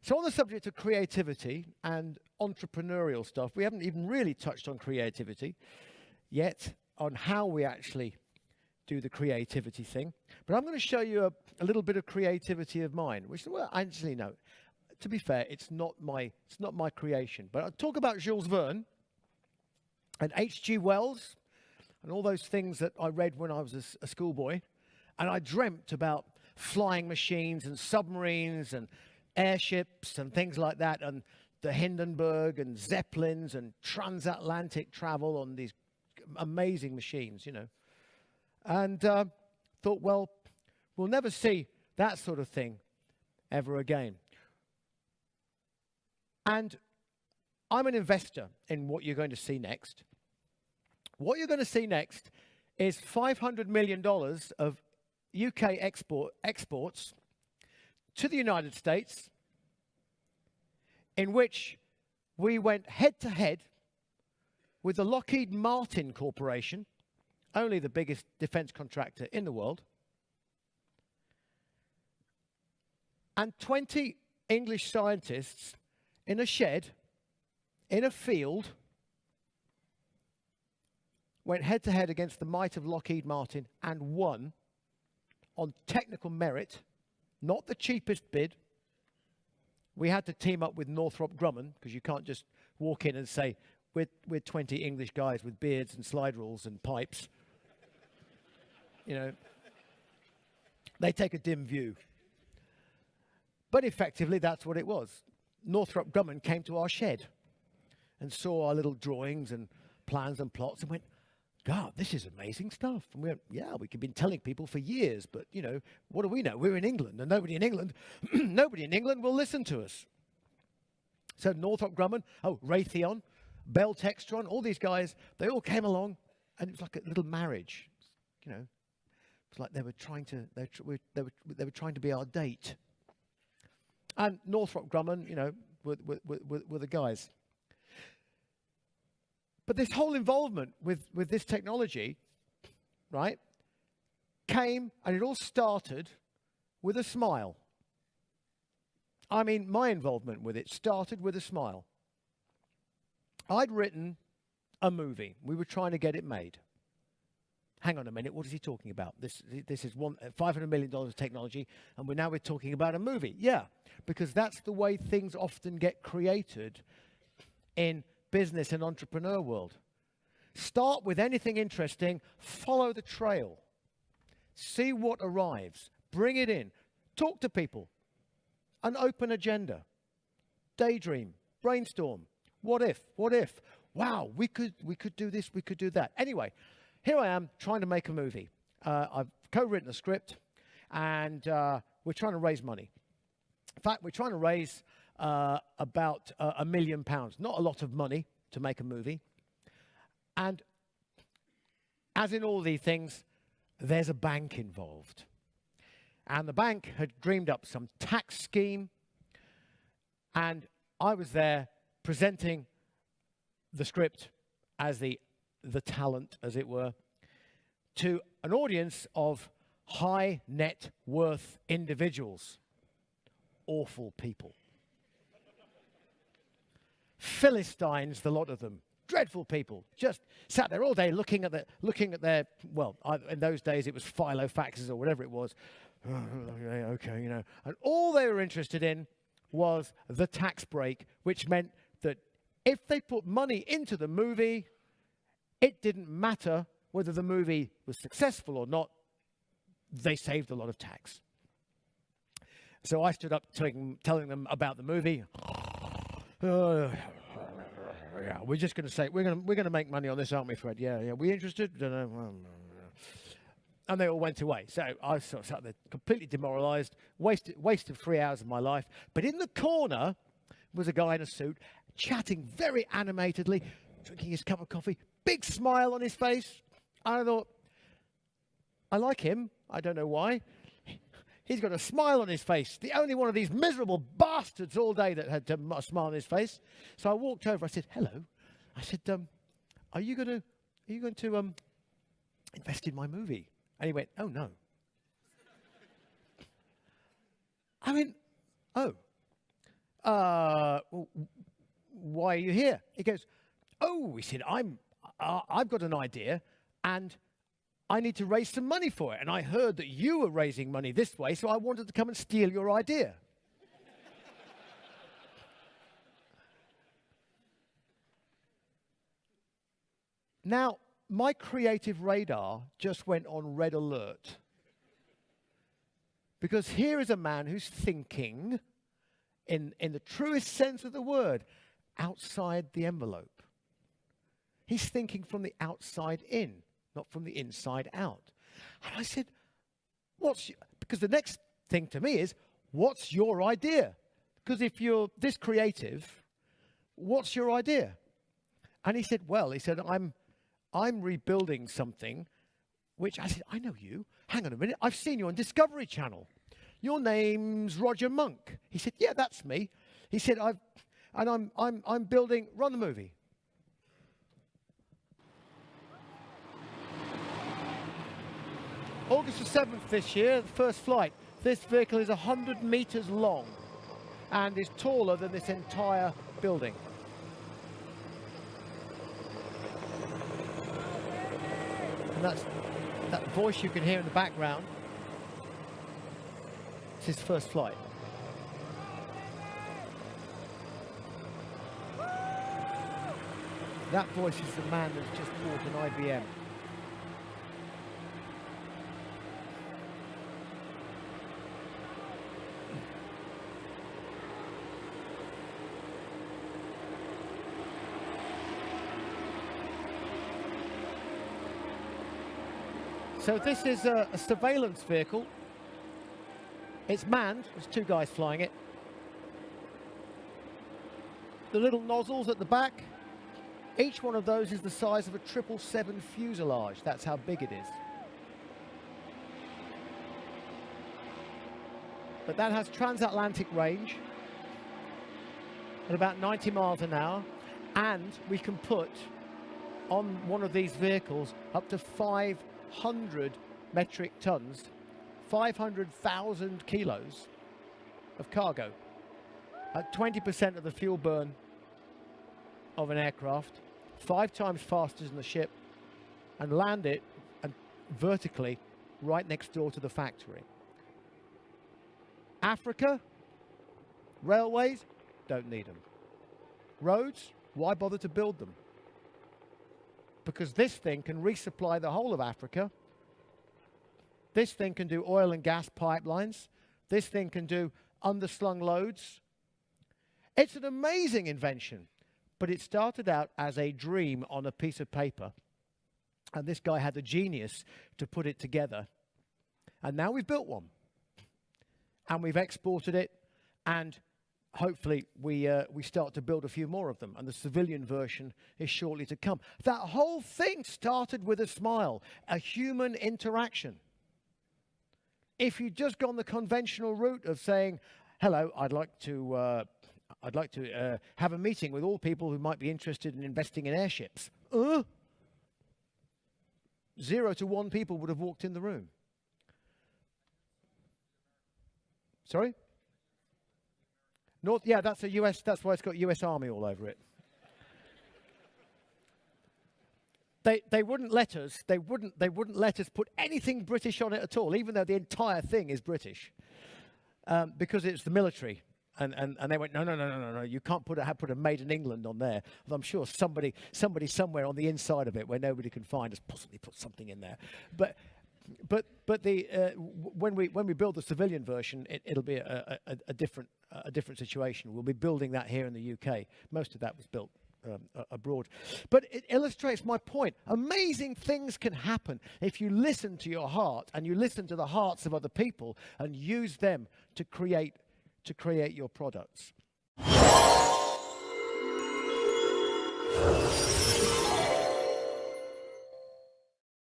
So on the subject of creativity and entrepreneurial stuff, we haven't even really touched on creativity yet, on how we actually do the creativity thing. But I'm going to show you a little bit of creativity of mine, which, well, actually, no. To be fair, it's not my creation. But I'll talk about Jules Verne and H.G. Wells and all those things that I read when I was a schoolboy. And I dreamt about flying machines and submarines and airships and things like that, and the Hindenburg and Zeppelins and transatlantic travel on these amazing machines, you know. And thought, well, we'll never see that sort of thing ever again. And I'm an investor in what you're going to see next. What you're going to see next is $500 million of UK exports to the United States, in which we went head-to-head with the Lockheed Martin Corporation, only the biggest defense contractor in the world, and 20 English scientists in a shed, in a field, went head-to-head against the might of Lockheed Martin and won on technical merit, not the cheapest bid. We had to team up with Northrop Grumman, because you can't just walk in and say, we're 20 English guys with beards and slide rules and pipes. You know, they take a dim view. But effectively, that's what it was. Northrop Grumman came to our shed and saw our little drawings and plans and plots and went, God, this is amazing stuff. And we went, yeah, we've been telling people for years, but, you know, what do we know? We're in England, and nobody in England, nobody in England will listen to us. So Northrop Grumman, Raytheon, Bell Textron, all these guys, they all came along, and it was like a little marriage. You know, it's like they were trying to be our date. And Northrop Grumman, you know, were the guys. But this whole involvement with this technology, right, came, and it all started with a smile. I mean, my involvement with it started with a smile. I'd written a movie. We were trying to get it made. Hang on a minute, what is he talking about? This is $500 million of technology, and we're talking about a movie. Yeah, because that's the way things often get created in business and entrepreneur world. Start with anything interesting, follow the trail, see what arrives, bring it in, talk to people, an open agenda, daydream, brainstorm, what if, wow, we could do this, we could do that. Anyway, here I am trying to make a movie. I've co-written a script, and we're trying to raise money. In fact, we're trying to raise about £1 million. Not a lot of money to make a movie. And as in all these things, there's a bank involved. And the bank had dreamed up some tax scheme, and I was there presenting the script as the talent, as it were, to an audience of high net worth individuals. Awful people. Philistines, the lot of them. Dreadful people. Just sat there all day looking at their, well, in those days it was filofaxes or whatever it was. Okay, you know. And all they were interested in was the tax break, which meant that if they put money into the movie, it didn't matter whether the movie was successful or not. They saved a lot of tax. So I stood up telling them about the movie. Yeah, we're just going to say we're going to make money on this, aren't we, Fred? Yeah. We interested? Don't know. And they all went away. So I sort of sat there completely demoralised, wasted 3 hours of my life. But in the corner was a guy in a suit, chatting very animatedly, drinking his cup of coffee, big smile on his face. And I thought, I like him. I don't know why. He's got a smile on his face. The only one of these miserable bastards all day that had a smile on his face. So I walked over. I said, "Hello." I said, "Are you going to invest in my movie?" And he went, "Oh no." I mean, oh. why are you here? He goes, oh, he said, I've got an idea, and I need to raise some money for it. And I heard that you were raising money this way, so I wanted to come and steal your idea. Now, my creative radar just went on red alert. Because here is a man who's thinking, in the truest sense of the word, outside the envelope. He's thinking from the outside in, not from the inside out. And I said, because the next thing to me is, what's your idea? Because if you're this creative, what's your idea? And he said, I'm rebuilding something, which I said, I know you. Hang on a minute. I've seen you on Discovery Channel. Your name's Roger Monk. He said, yeah, that's me. He said, I'm building, run the movie. August the 7th this year, the first flight. This vehicle is 100 meters long and is taller than this entire building. And that's that voice you can hear in the background. It's his first flight. That voice is the man that's just bought an IBM. So this is a surveillance vehicle. It's manned. There's two guys flying it. The little nozzles at the back, each one of those is the size of a 777 fuselage. That's how big it is. But that has transatlantic range at about 90 miles an hour, and we can put on one of these vehicles up to 500 metric tons, 500,000 kilos of cargo at 20% of the fuel burn of an aircraft, 5 times faster than the ship, and land it vertically right next door to the factory. Africa, railways, don't need them. Roads, why bother to build them? Because this thing can resupply the whole of Africa. This thing can do oil and gas pipelines. This thing can do underslung loads. It's an amazing invention, but it started out as a dream on a piece of paper. And this guy had the genius to put it together. And now we've built one. And we've exported it, and hopefully we start to build a few more of them, and the civilian version is shortly to come. That whole thing started with a smile, a human interaction. If you'd just gone the conventional route of saying, hello, I'd like to have a meeting with all people who might be interested in investing in airships. 0 to 1 people would have walked in the room. Sorry? Yeah, that's a US, that's why it's got US Army all over it. They wouldn't let us, they wouldn't let us put anything British on it at all, even though the entire thing is British, because it's the military. And they went, no, you can't put a Made in England on there. Well, I'm sure somebody somewhere on the inside of it where nobody can find has possibly put something in there. But when we build the civilian version, it'll be a different situation. We'll be building that here in the UK. Most of that was built abroad. But it illustrates my point. Amazing things can happen if you listen to your heart and you listen to the hearts of other people and use them to create your products.